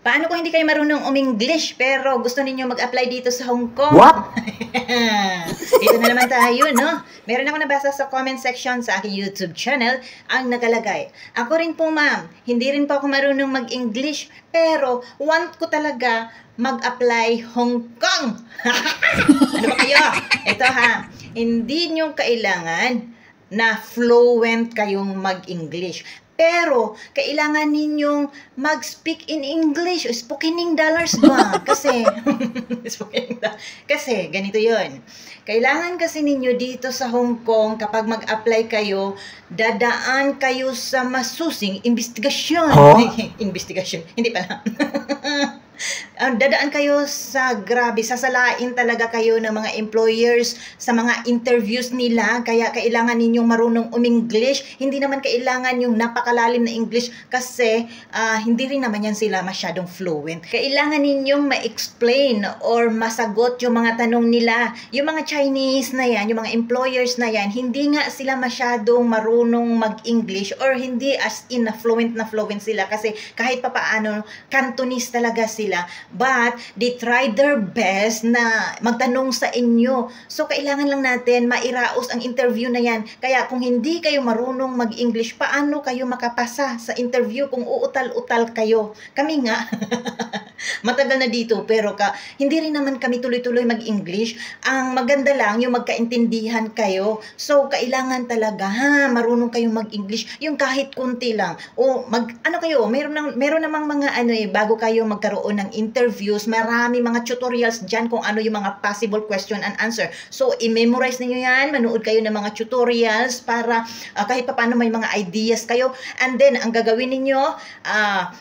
Paano kung hindi kayo marunong English pero gusto ninyo mag-apply dito sa Hong Kong? What? Dito na naman tayo, no? Meron ako nabasa sa comment section sa aking YouTube channel ang nakalagay. Ako rin po, ma'am, hindi rin po ako marunong mag-English pero want ko talaga mag-apply Hong Kong. Ano ba kayo? Ito ha, hindi nyo kailangan na fluent kayong mag-English. Pero, kailangan ninyong mag-speak in English. Spokening dollars ba? Kasi, kasi, ganito yon. Kailangan kasi ninyo dito sa Hong Kong, kapag mag-apply kayo, dadaan kayo sa masusing investigasyon. Huh? Investigasyon. Hindi pala. Dadaan kayo sa grabe, sasalain talaga kayo ng mga employers sa mga interviews nila, kaya kailangan ninyong marunong English. Hindi naman kailangan yung napakalalim na English kasi hindi rin naman yan sila masyadong fluent. Kailangan ninyong ma-explain or masagot yung mga tanong nila. Yung mga Chinese na yan, yung mga employers na yan, hindi nga sila masyadong marunong mag-English or hindi as in na fluent sila kasi kahit papaano Cantonese talaga sila. But they try their best na magtanong sa inyo. So, kailangan lang natin mairaos ang interview na yan. Kaya kung hindi kayo marunong mag-English, paano kayo makapasa sa interview kung uutal-utal kayo? Kami nga, matagal na dito, pero hindi rin naman kami tuloy-tuloy mag-English. Ang maganda lang, yung magkaintindihan kayo. So, kailangan talaga, marunong kayong mag-English. Yung kahit kunti lang. O, meron namang mga bago kayo magkaroon ng interviews, marami mga tutorials dyan kung ano yung mga possible question and answer. So, i-memorize niyo yan, manood kayo ng mga tutorials para kahit pa paano may mga ideas kayo. And then, ang gagawin ninyo,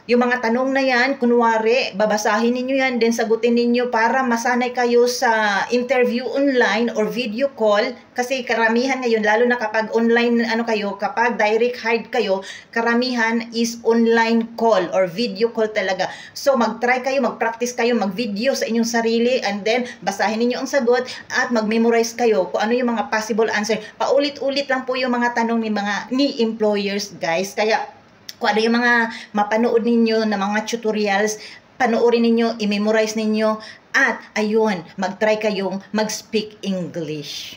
yung mga tanong na yan, kunwari, babasahin ninyo yan, then sagutin ninyo para masanay kayo sa interview online or video call. Kasi karamihan ngayon, lalo na kapag online, kapag direct hired kayo, karamihan is online call or video call talaga. So, mag-try kayo, mag-practice kayo, mag-video sa inyong sarili, and then, basahin ninyo ang sagot, at mag-memorize kayo kung ano yung mga possible answer. Paulit-ulit lang po yung mga tanong ni employers, guys. Kaya, kung ano yung mga mapanood ninyo na mga tutorials, panoorin ninyo, i-memorize ninyo, at ayun, mag-try kayong mag-speak English.